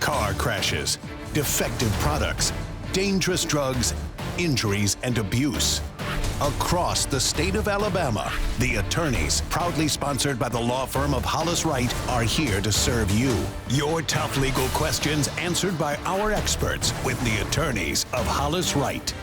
car crashes, defective products, dangerous drugs, injuries, and abuse. Across the state of Alabama, the attorneys, proudly sponsored by the law firm of Hollis, Wright, are here to serve you. Your tough legal questions answered by our experts with the attorneys of Hollis, Wright.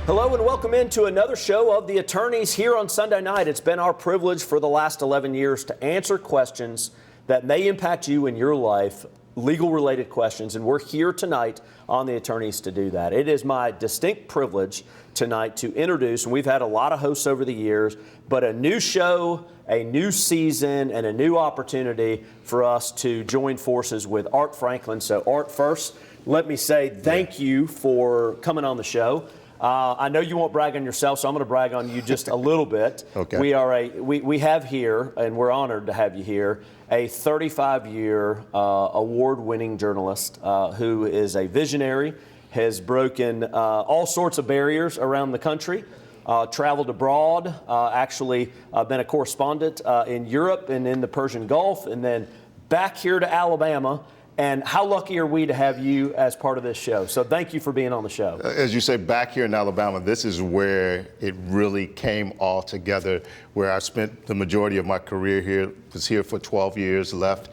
Hello and welcome into another show of The Attorneys here on Sunday night. It's been our privilege for the last 11 years to answer questions that may impact you in your life, legal-related questions, and we're here tonight on The Attorneys to do that. It is my distinct privilege tonight to introduce, and we've had a lot of hosts over the years, but a new show, a new season, and a new opportunity for us to join forces with Art Franklin. So Art, first, let me say thank you for coming on the show. I know you won't brag on yourself, so I'm going to brag on you just a little bit. Okay. We have here, and we're honored to have you here, a 35-year award-winning journalist who is a visionary, has broken all sorts of barriers around the country, traveled abroad, actually been a correspondent in Europe and in the Persian Gulf, and then back here to Alabama. And how lucky are we to have you as part of this show? So thank you for being on the show. As you say, back here in Alabama, this is where it really came all together, where I spent the majority of my career here, was here for 12 years, left,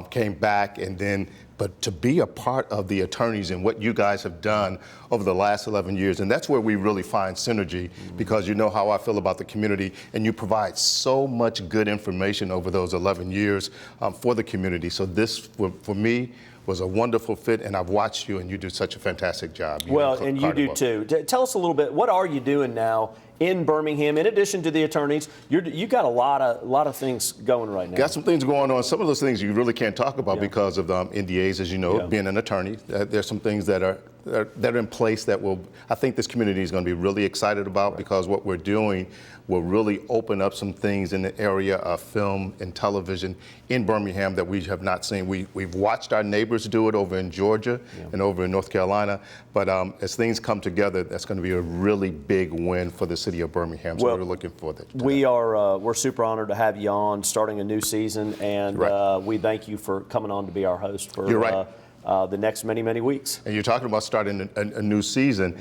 came back, and then, but to be a part of the attorneys and what you guys have done over the last 11 years, and that's where we really find synergy, because you know how I feel about the community, and you provide so much good information over those 11 years for the community. So this, for me, was a wonderful fit, and I've watched you, and you do such a fantastic job. Well, and you do too. Tell us a little bit, what are you doing now in Birmingham? In addition to the attorneys, you got a lot of things going right now. Got some things going on. Some of those things you really can't talk about because of NDAs, as you know, being an attorney. There's some things that are in place that I think this community is going to be really excited about, because what we're doing will really open up some things in the area of film and television in Birmingham that we have not seen. We've watched our neighbors do it over in Georgia and over in North Carolina, but as things come together, that's going to be a really big win for the city of Birmingham. So we're looking for that. We're super honored to have you on, starting a new season, and we thank you for coming on to be our host for the next many, many weeks. And you're talking about starting a new season.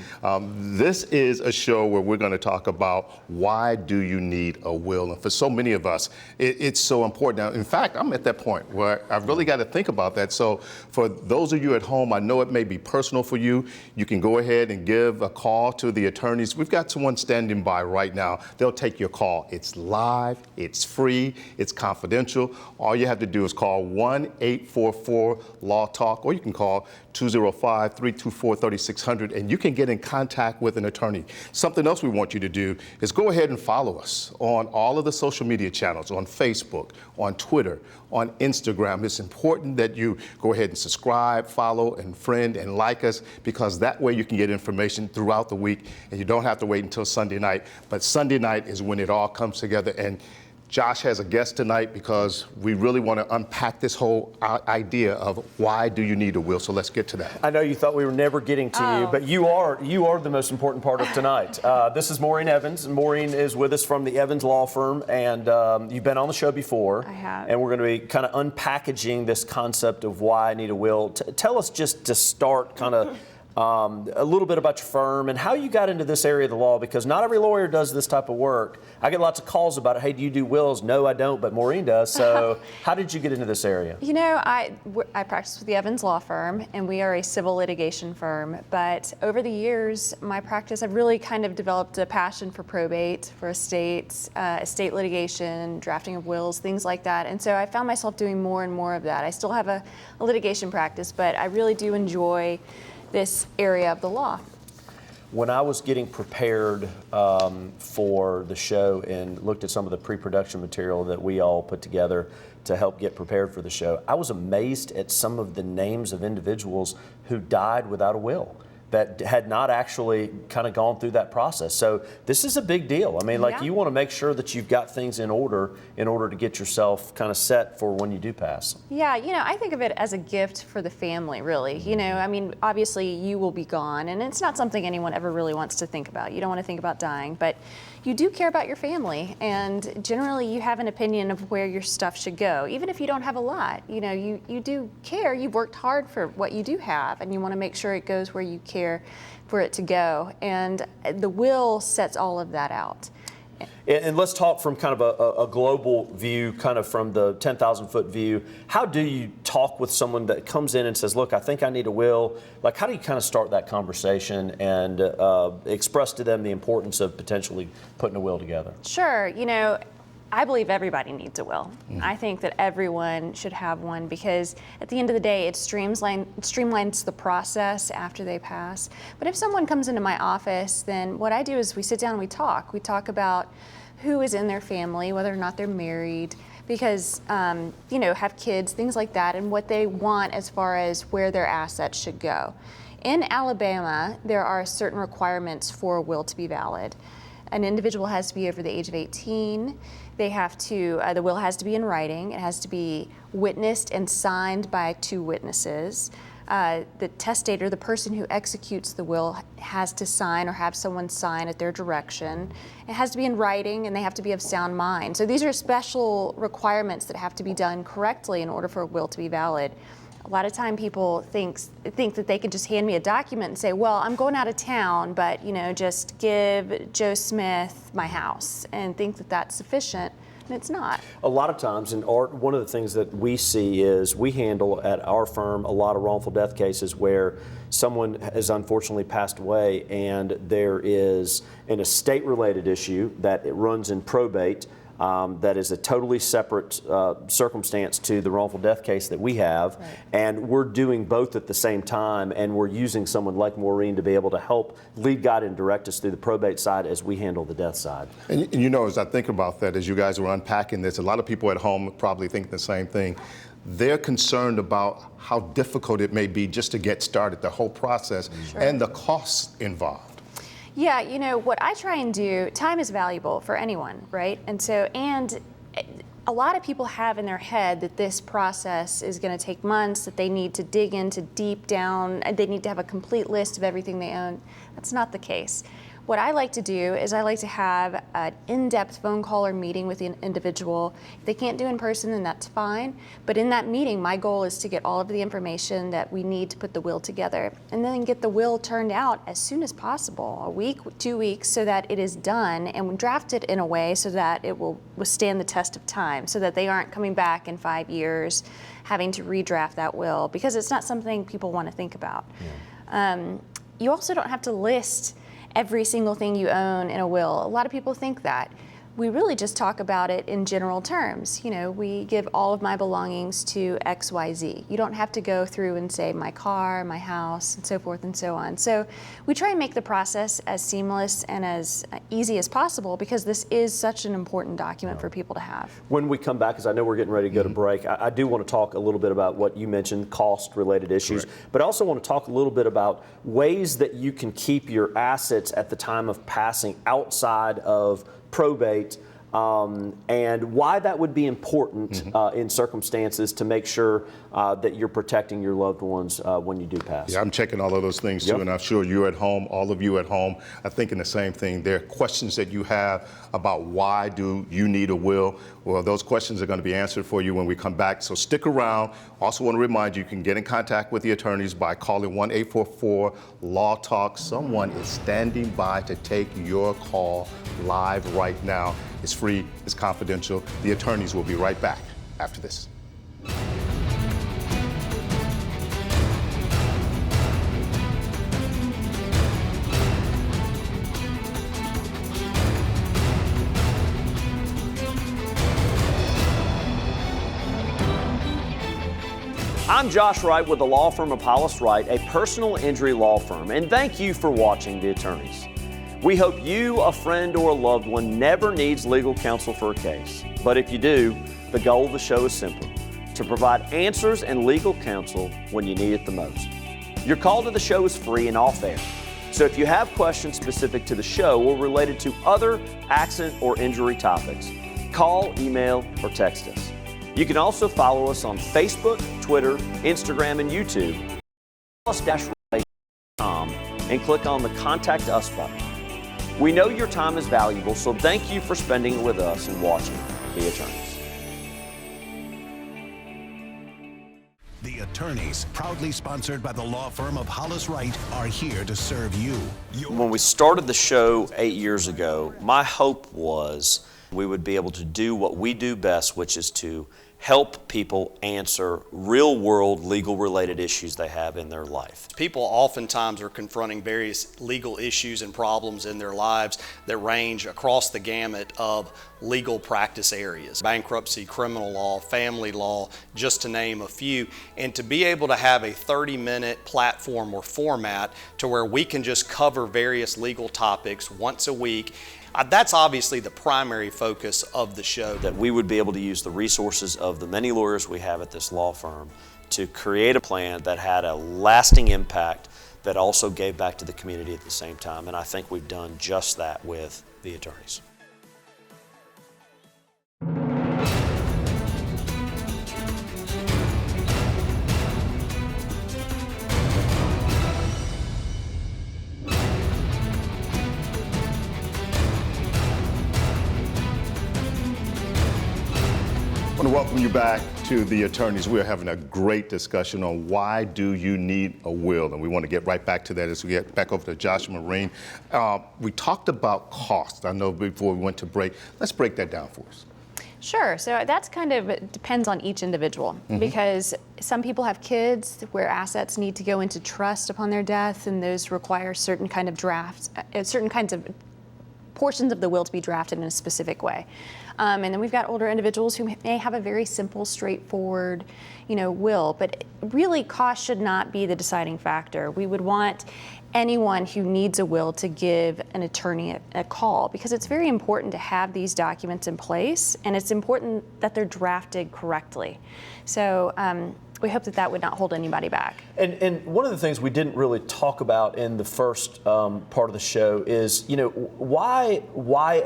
This is a show where we're going to talk about why do you need a will? And for so many of us, it's so important. Now, in fact, I'm at that point where I've really got to think about that. So for those of you at home, I know it may be personal for you. You can go ahead and give a call to the attorneys. We've got someone standing by right now. They'll take your call. It's live, it's free, it's confidential. All you have to do is call 1-844-LAW-TALK, or you can call 205-324-3600, and you can get in contact with an attorney. Something else we want you to do is go ahead and follow us on all of the social media channels, on Facebook, on Twitter, on Instagram. It's important that you go ahead and subscribe, follow, and friend, and like us, because that way you can get information throughout the week, and you don't have to wait until Sunday night. But Sunday night is when it all comes together. And Josh has a guest tonight because we really want to unpack this whole idea of why do you need a will. So let's get to that. I know you thought we were never getting to you, but you are the most important part of tonight. This is Maurine Evans, and Maurine is with us from the Evans Law Firm, and you've been on the show before. I have. And we're going to be kind of unpackaging this concept of why I need a will. Tell us, just to start, kind of a little bit about your firm and how you got into this area of the law, because not every lawyer does this type of work. I get lots of calls about it. Hey, do you do wills? No, I don't, but Maurine does. So how did you get into this area? You know, I practice with the Evans Law Firm, and we are a civil litigation firm. But over the years, my practice, I've really kind of developed a passion for probate, for estates, estate litigation, drafting of wills, things like that. And so I found myself doing more and more of that. I still have a litigation practice, but I really do enjoy this area of the law. When I was getting prepared for the show and looked at some of the pre-production material that we all put together to help get prepared for the show, I was amazed at some of the names of individuals who died without a will. that had not actually kind of gone through that process. So this is a big deal. I mean, like, you want to make sure that you've got things in order to get yourself kind of set for when you do pass. Yeah, I think of it as a gift for the family, really. I mean, obviously you will be gone, and it's not something anyone ever really wants to think about. You don't want to think about dying, but you do care about your family, and generally you have an opinion of where your stuff should go, even if you don't have a lot. You do care. You've worked hard for what you do have, and you want to make sure it goes where you care for it to go. And the will sets all of that out. And let's talk from kind of a global view, kind of from the 10,000-foot view. How do you talk with someone that comes in and says, look, I think I need a will? Like, how do you kind of start that conversation and express to them the importance of potentially putting a will together? Sure. I believe everybody needs a will. I think that everyone should have one, because at the end of the day, it streamlines the process after they pass. But if someone comes into my office, then what I do is we sit down and we talk. We talk about who is in their family, whether or not they're married, because, have kids, things like that, and what they want as far as where their assets should go. In Alabama, there are certain requirements for a will to be valid. An individual has to be over the age of 18. They have to, the will has to be in writing. It has to be witnessed and signed by 2 witnesses. The testator, the person who executes the will, has to sign or have someone sign at their direction. It has to be in writing, and they have to be of sound mind. So these are special requirements that have to be done correctly in order for a will to be valid. A lot of time people think that they can just hand me a document and say, well, I'm going out of town, but just give Joe Smith my house, and think that that's sufficient, and it's not. A lot of times in art, one of the things that we see is we handle at our firm a lot of wrongful death cases where someone has unfortunately passed away, and there is an estate-related issue that it runs in probate. That is a totally separate circumstance to the wrongful death case that we have. Right. And we're doing both at the same time, and we're using someone like Maurine to be able to help lead, guide, and direct us through the probate side as we handle the death side. And as I think about that, as you guys were unpacking this, a lot of people at home probably think the same thing. They're concerned about how difficult it may be just to get started, the whole process, and the costs involved. Yeah, what I try and do, time is valuable for anyone, right? And a lot of people have in their head that this process is going to take months, that they need to dig into deep down, they need to have a complete list of everything they own. That's not the case. What I like to do is I like to have an in-depth phone call or meeting with the individual. If they can't do in person, then that's fine. But in that meeting, my goal is to get all of the information that we need to put the will together, and then get the will turned out as soon as possible, a week, 2 weeks, so that it is done, and draft it in a way so that it will withstand the test of time, so that they aren't coming back in 5 years having to redraft that will, because it's not something people want to think about. Yeah. You also don't have to list every single thing you own in a will. A lot of people think that. We really just talk about it in general terms. We give all of my belongings to XYZ. You don't have to go through and say my car, my house, and so forth and so on. So we try and make the process as seamless and as easy as possible, because this is such an important document for people to have. When we come back, because I know we're getting ready to go to break, I do want to talk a little bit about what you mentioned, cost-related issues, but I also want to talk a little bit about ways that you can keep your assets at the time of passing outside of probate, and why that would be important in circumstances to make sure that you're protecting your loved ones when you do pass. Yeah, I'm checking all of those things too, and I'm sure you at home, all of you at home, are thinking the same thing. There are questions that you have about why do you need a will. Well, those questions are going to be answered for you when we come back, so stick around. Also want to remind you, you can get in contact with the attorneys by calling 1-844-LAW-TALK. Someone is standing by to take your call live right now. It's free, it's confidential. The attorneys will be right back after this. I'm Josh Wright with the law firm of Hollis, Wright, a personal injury law firm, and thank you for watching The Attorneys. We hope you, a friend, or a loved one never needs legal counsel for a case. But if you do, the goal of the show is simple: to provide answers and legal counsel when you need it the most. Your call to the show is free and off air. So if you have questions specific to the show or related to other accident or injury topics, call, email, or text us. You can also follow us on Facebook, Twitter, Instagram, and YouTube. Hollis-Relay.com and click on the Contact Us button. We know your time is valuable, so thank you for spending it with us and watching The Attorneys. The Attorneys, proudly sponsored by the law firm of Hollis, Wright, are here to serve you. When we started the show 8 years ago, my hope was we would be able to do what we do best, which is to help people answer real-world legal-related issues they have in their life. People oftentimes are confronting various legal issues and problems in their lives that range across the gamut of legal practice areas. Bankruptcy, criminal law, family law, just to name a few. And to be able to have a 30-minute platform or format to where we can just cover various legal topics once a week, that's obviously the primary focus of the show. That we would be able to use the resources of the many lawyers we have at this law firm to create a plan that had a lasting impact that also gave back to the community at the same time. And I think we've done just that with The Attorneys. I want to welcome you back to The Attorneys. We are having a great discussion on why do you need a will, and we want to get right back to that as we get back over to Josh and Maurine. We talked about cost. I know before we went to break. Let's break that down for us. Sure. So that's kind of, it depends on each individual, because some people have kids where assets need to go into trust upon their death, and those require certain kind of drafts, certain kinds of portions of the will to be drafted in a specific way. And then we've got older individuals who may have a very simple, straightforward, will. But really, cost should not be the deciding factor. We would want anyone who needs a will to give an attorney a call, because it's very important to have these documents in place, and it's important that they're drafted correctly. So we hope that that would not hold anybody back. And one of the things we didn't really talk about in the first part of the show is, why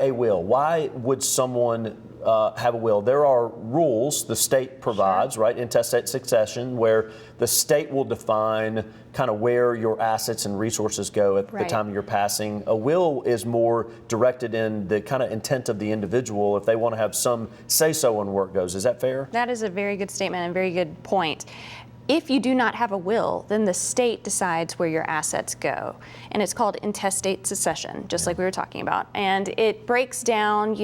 a will? Why would someone have a will? There are rules the state provides, right? Intestate succession, where the state will define kind of where your assets and resources go at the time of your passing. A will is more directed in the kind of intent of the individual if they want to have some say-so on where it goes. Is that fair? That is a very good statement and a very good point. If you do not have a will, then the state decides where your assets go. And it's called intestate succession, just like we were talking about. And it breaks down,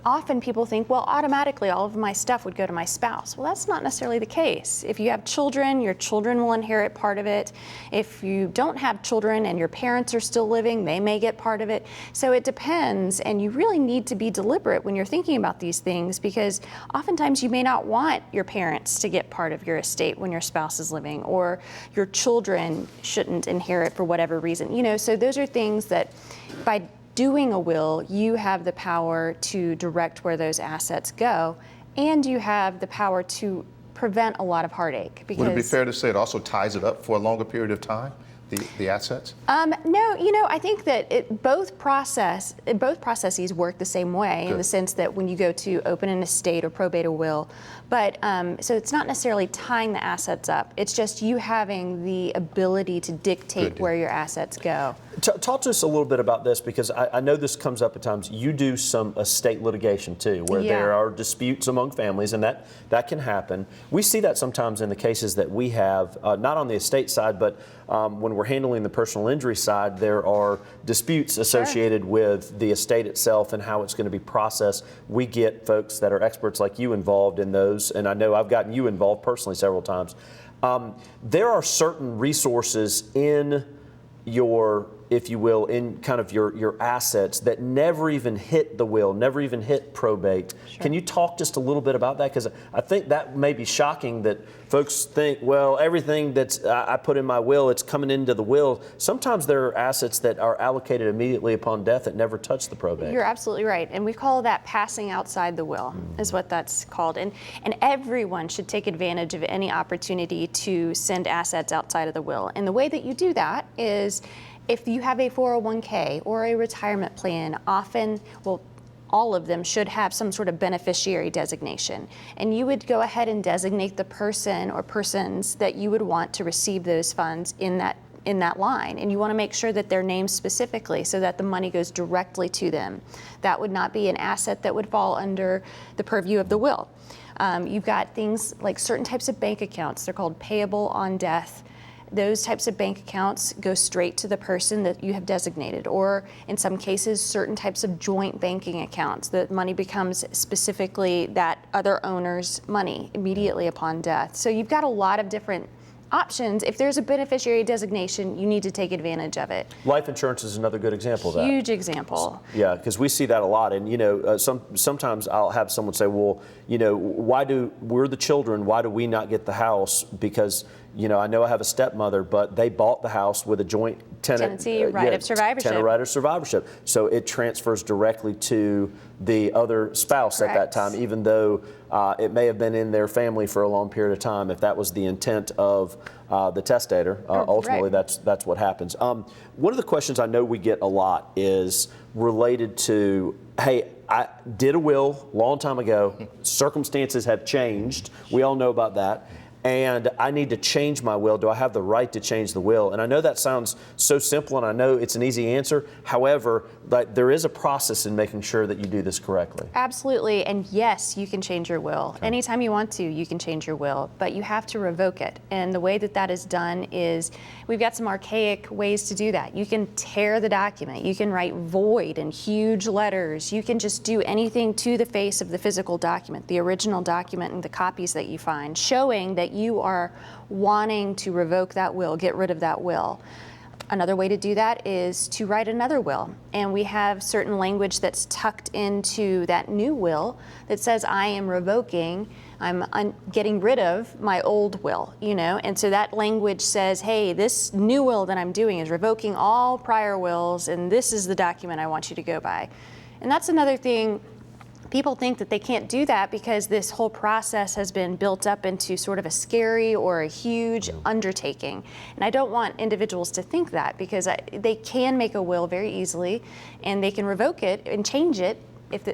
often people think, well, automatically all of my stuff would go to my spouse. Well, that's not necessarily the case. If you have children, your children will inherit part of it. If you don't have children and your parents are still living, they may get part of it. So it depends, and you really need to be deliberate when you're thinking about these things, because oftentimes you may not want your parents to get part of your estate when your spouse is living, or your children shouldn't inherit for whatever reason. So those are things that by doing a will, you have the power to direct where those assets go, and you have the power to prevent a lot of heartache. Because would it be fair to say it also ties it up for a longer period of time, the assets? No, I think that both processes work the same way. Good. In the sense that when you go to open an estate or probate a will, but so it's not necessarily tying the assets up. It's just you having the ability to dictate where your assets go. Talk to us a little bit about this, because I know this comes up at times. You do some estate litigation too, where there are disputes among families, and that can happen. We see that sometimes in the cases that we have, not on the estate side, but when we're handling the personal injury side, there are disputes associated with the estate itself and how it's going to be processed. We get folks that are experts like you involved in those, and I know I've gotten you involved personally several times. There are certain resources in your if you will, in kind of your assets that never even hit the will, never even hit probate. Sure. Can you talk just a little bit about that? Because I think that may be shocking that folks think, well, everything that's I put in my will, it's coming into the will. Sometimes there are assets that are allocated immediately upon death that never touch the probate. You're absolutely right. And we call that passing outside the will, is what that's called. And everyone should take advantage of any opportunity to send assets outside of the will. And the way that you do that is if you have a 401k or a retirement plan, often, well, all of them should have some sort of beneficiary designation. And you would go ahead and designate the person or persons that you would want to receive those funds in that line. And you want to make sure that they're named specifically so that the money goes directly to them. That would not be an asset that would fall under the purview of the will. You've got things like certain types of bank accounts. They're called payable on death. Those types of bank accounts go straight to the person that you have designated, or in some cases, certain types of joint banking accounts. The money becomes specifically that other owner's money immediately upon death. So you've got a lot of different options. If there's a beneficiary designation, you need to take advantage of it. Life insurance is another good example of that. Huge example. Yeah, because we see that a lot. And, sometimes I'll have someone say, well, we're the children, why do we not get the house? Because, I know I have a stepmother, but they bought the house with a joint tenancy right of survivorship. Tenant right of survivorship. So it transfers directly to the other spouse. Correct. At that time, even though it may have been in their family for a long period of time. If that was the intent of the testator, ultimately right. that's what happens. One of the questions I know we get a lot is related to, hey, I did a will a long time ago. Circumstances have changed. We all know about that. And I need to change my will. Do I have the right to change the will? And I know that sounds so simple, and I know it's an easy answer. However, there is a process in making sure that you do this correctly. Absolutely. And yes, you can change your will. Okay. Anytime you want to, you can change your will, but you have to revoke it. And the way that is done is we've got some archaic ways to do that. You can tear the document. You can write void in huge letters. You can just do anything to the face of the physical document, the original document and the copies that you find, showing that you are wanting to revoke that will, get rid of that will. Another way to do that is to write another will. And we have certain language that's tucked into that new will that says, I am revoking, I'm getting rid of my old will, And so that language says, hey, this new will that I'm doing is revoking all prior wills, and this is the document I want you to go by. And that's another thing. People think that they can't do that because this whole process has been built up into sort of a scary or a huge undertaking. And I don't want individuals to think that, because they can make a will very easily, and they can revoke it and change it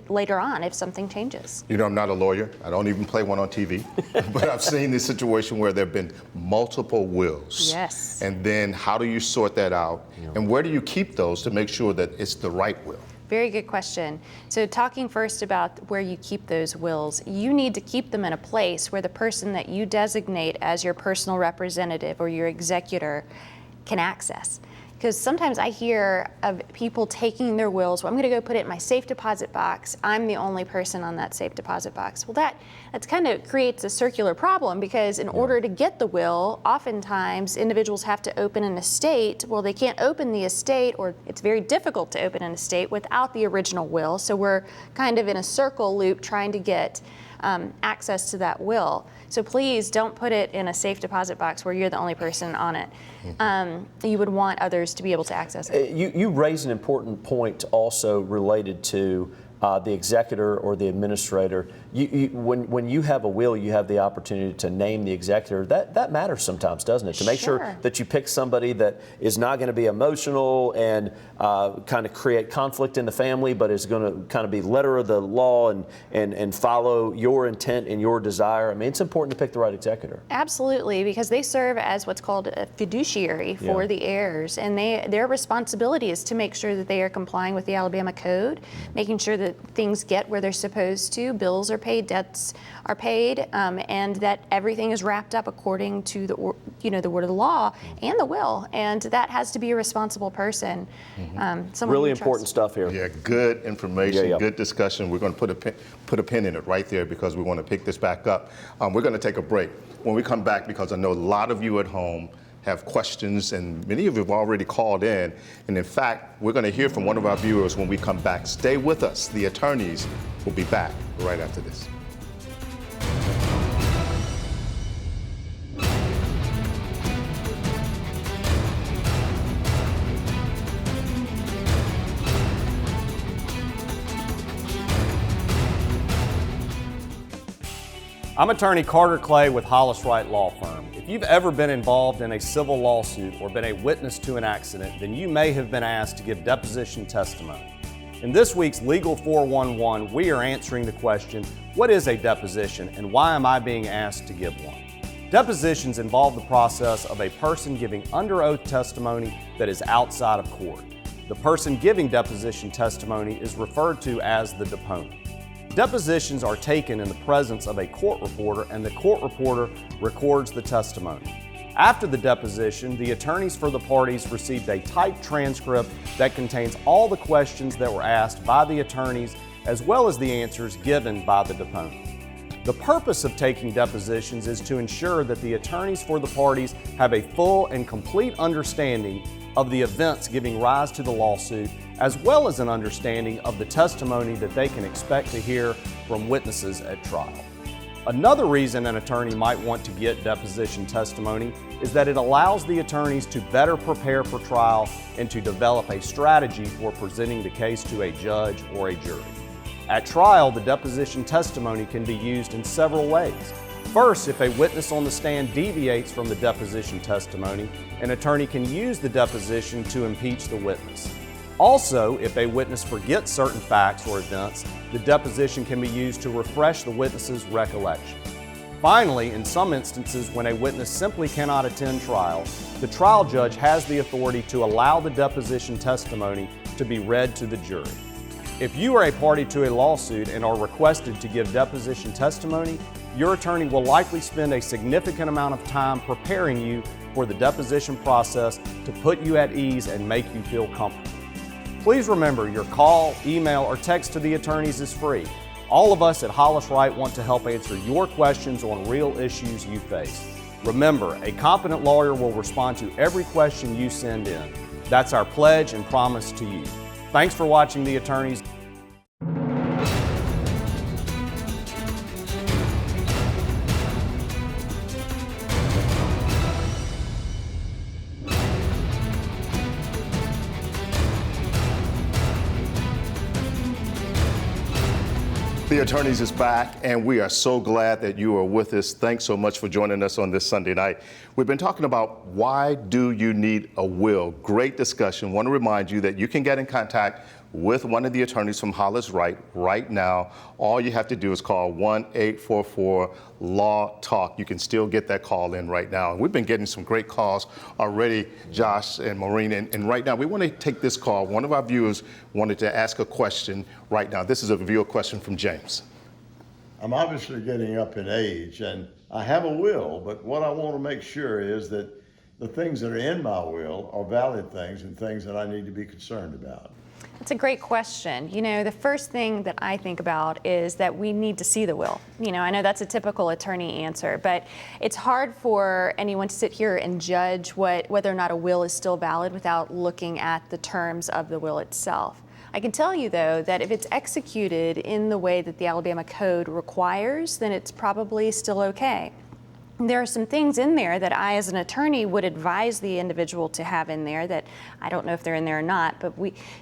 later on if something changes. I'm not a lawyer. I don't even play one on TV. But I've seen this situation where there have been multiple wills. Yes. And then how do you sort that out? Yeah. And where do you keep those to make sure that it's the right will? Very good question. So talking first about where you keep those wills, you need to keep them in a place where the person that you designate as your personal representative or your executor can access. Because sometimes I hear of people taking their wills, well, I'm going to go put it in my safe deposit box. I'm the only person on that safe deposit box. Well, that's kind of creates a circular problem, because in order to get the will, oftentimes individuals have to open an estate. Well, they can't open the estate, or it's very difficult to open an estate without the original will. So we're kind of in a circle loop trying to get access to that will. So please don't put it in a safe deposit box where you're the only person on it. You would want others to be able to access it. You raise an important point also related to the executor or the administrator. When you have a will, you have the opportunity to name the executor. That matters sometimes, doesn't it? To make sure that you pick somebody that is not going to be emotional and kind of create conflict in the family, but is going to kind of be letter of the law and follow your intent and your desire. I mean, it's important to pick the right executor. Absolutely, because they serve as what's called a fiduciary for the heirs, and their responsibility is to make sure that they are complying with the Alabama Code, making sure that things get where they're supposed to, bills are paid, debts are paid, and that everything is wrapped up according to the word of the law and the will. And that has to be a responsible person. Really important stuff here. Yeah, good information, good discussion. We're going to put a pin in it right there, because we want to pick this back up. We're going to take a break. When we come back, because I know a lot of you at home have questions, and many of you have already called in. And in fact, we're going to hear from one of our viewers when we come back. Stay with us. The attorneys will be back right after this. I'm attorney Carter Clay with Hollis, Wright Law Firm. If you've ever been involved in a civil lawsuit or been a witness to an accident, then you may have been asked to give deposition testimony. In this week's Legal 411, we are answering the question, what is a deposition and why am I being asked to give one? Depositions involve the process of a person giving under oath testimony that is outside of court. The person giving deposition testimony is referred to as the deponent. Depositions are taken in the presence of a court reporter, and the court reporter records the testimony. After the deposition, the attorneys for the parties received a typed transcript that contains all the questions that were asked by the attorneys, as well as the answers given by the deponent. The purpose of taking depositions is to ensure that the attorneys for the parties have a full and complete understanding of the events giving rise to the lawsuit, as well as an understanding of the testimony that they can expect to hear from witnesses at trial. Another reason an attorney might want to get deposition testimony is that it allows the attorneys to better prepare for trial and to develop a strategy for presenting the case to a judge or a jury. At trial, the deposition testimony can be used in several ways. First, if a witness on the stand deviates from the deposition testimony, an attorney can use the deposition to impeach the witness. Also, if a witness forgets certain facts or events, the deposition can be used to refresh the witness's recollection. Finally, in some instances when a witness simply cannot attend trial, the trial judge has the authority to allow the deposition testimony to be read to the jury. If you are a party to a lawsuit and are requested to give deposition testimony, your attorney will likely spend a significant amount of time preparing you for the deposition process to put you at ease and make you feel comfortable. Please remember, your call, email, or text to the attorneys is free. All of us at Hollis Wright want to help answer your questions on real issues you face. Remember, a competent lawyer will respond to every question you send in. That's our pledge and promise to you. Thanks for watching The Attorneys. The Attorneys is back, and we are so glad that you are with us. Thanks so much for joining us on this Sunday night. We've been talking about why do you need a will? Great discussion. Want to remind you that you can get in contact with one of the attorneys from Hollis Wright right now. All you have to do is call 1-844-LAW-TALK. You can still get that call in right now. And we've been getting some great calls already, Josh and Maureen. And right now, we want to take this call. One of our viewers wanted to ask a question right now. This is a viewer question from James. I'm obviously getting up in age, and I have a will, but what I want to make sure is that the things that are in my will are valid things and things that I need to be concerned about. That's a great question. You know, the first thing that I think about is that we need to see the will. You know, I know that's a typical attorney answer, but it's hard for anyone to sit here and judge whether or not a will is still valid without looking at the terms of the will itself. I can tell you, though, that if it's executed in the way that the Alabama Code requires, then it's probably still okay. There are some things in there that I, as an attorney, would advise the individual to have in there that I don't know if they're in there or not, but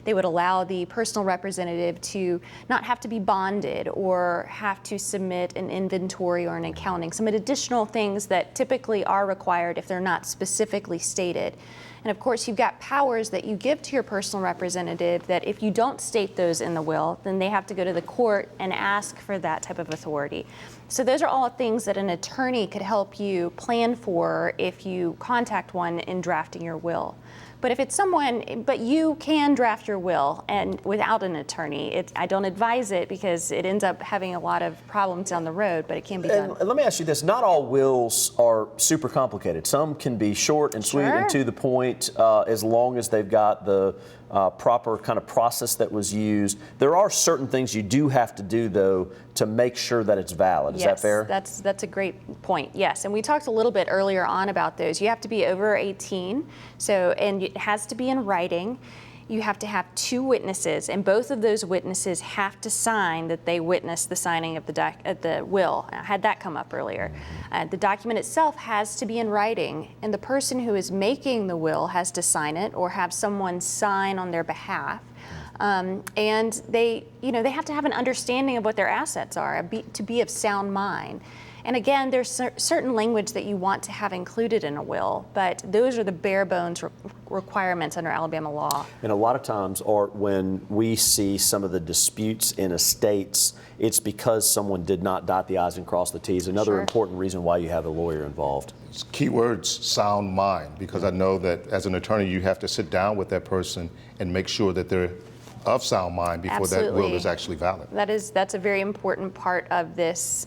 they would allow the personal representative to not have to be bonded or have to submit an inventory or an accounting, some additional things that typically are required if they're not specifically stated. And of course, you've got powers that you give to your personal representative that if you don't state those in the will, then they have to go to the court and ask for that type of authority. So those are all things that an attorney could help you plan for if you contact one in drafting your will. But if it's but you can draft your will and without an attorney. I don't advise it because it ends up having a lot of problems down the road, but it can be done. And let me ask you this, not all wills are super complicated. Some can be short and sweet and to the point, as long as they've got the proper kind of process that was used. There are certain things you do have to do, though, to make sure that it's valid. Is that fair? That's a great point. Yes, and we talked a little bit earlier on about those. You have to be over 18, and it has to be in writing. You have to have 2 witnesses, and both of those witnesses have to sign that they witnessed the signing of the will. I had that come up earlier. The document itself has to be in writing, and the person who is making the will has to sign it or have someone sign on their behalf. And they have to have an understanding of what their assets are, to be of sound mind. And again, there's certain language that you want to have included in a will, but those are the bare bones requirements under Alabama law. And a lot of times, Art, when we see some of the disputes in estates, it's because someone did not dot the I's and cross the T's. Another important reason why you have a lawyer involved. Key words, sound mind, because I know that as an attorney, you have to sit down with that person and make sure that they're of sound mind before that will is actually valid. That's a very important part of this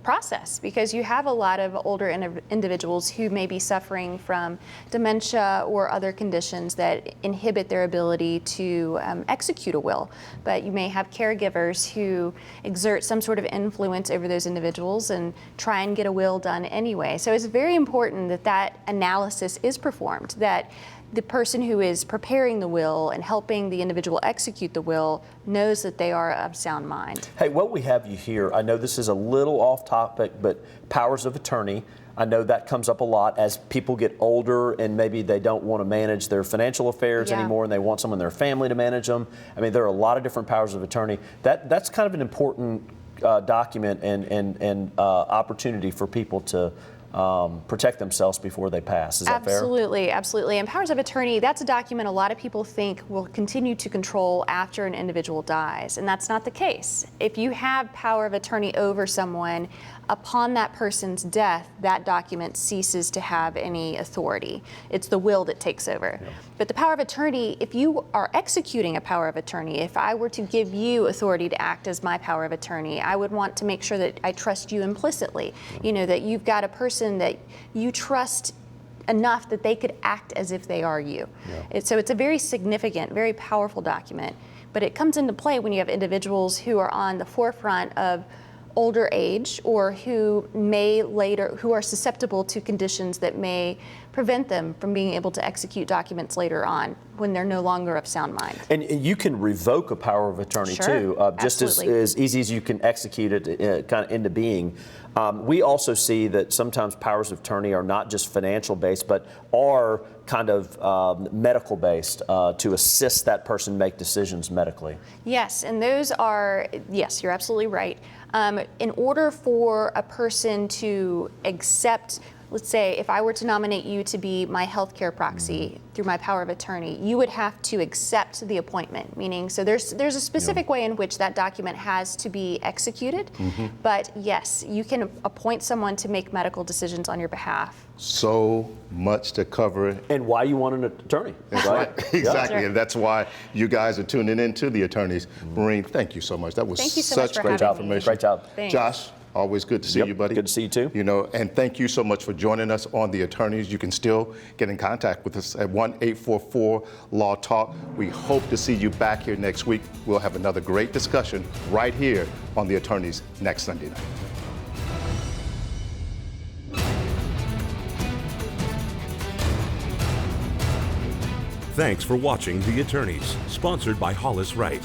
process, because you have a lot of older individuals who may be suffering from dementia or other conditions that inhibit their ability to execute a will. But you may have caregivers who exert some sort of influence over those individuals and try and get a will done anyway. So it's very important that analysis is performed, that the person who is preparing the will and helping the individual execute the will knows that they are of sound mind. Hey, what we have you here, I know this is a little off topic, but powers of attorney, I know that comes up a lot as people get older and maybe they don't want to manage their financial affairs anymore and they want someone in their family to manage them. I mean, there are a lot of different powers of attorney. That's kind of an important document and opportunity for people to protect themselves before they pass. Is that fair? Absolutely, absolutely. And powers of attorney, that's a document a lot of people think will continue to control after an individual dies, and that's not the case. If you have power of attorney over someone, upon that person's death, that document ceases to have any authority. It's the will that takes over. Yeah. But the power of attorney, if you are executing a power of attorney, if I were to give you authority to act as my power of attorney, I would want to make sure that I trust you implicitly. You know, that you've got a person that you trust enough that they could act as if they are you. Yeah. So it's a very significant, very powerful document. But it comes into play when you have individuals who are on the forefront of older age, or who are susceptible to conditions that may prevent them from being able to execute documents later on when they're no longer of sound mind. And you can revoke a power of attorney too, just as easy as you can execute it kind of into being. We also see that sometimes powers of attorney are not just financial based, but are kind of medical based to assist that person make decisions medically. Yes, and those are, yes, you're absolutely right. In order for a person to accept, let's say, if I were to nominate you to be my healthcare proxy through my power of attorney, you would have to accept the appointment. Meaning, so there's a specific way in which that document has to be executed. But yes, you can appoint someone to make medical decisions on your behalf. So much to cover. And why you want an attorney. That's right. Exactly. And that's why you guys are tuning in to the attorneys. Maurine, thank you so much. That was such great information. Great job. Thanks. Josh, always good to see you, buddy. Good to see you too. You know, and thank you so much for joining us on The Attorneys. You can still get in contact with us at 1-844-LAW-TALK. We hope to see you back here next week. We'll have another great discussion right here on The Attorneys next Sunday night. Thanks for watching The Attorneys, sponsored by Hollis Wright.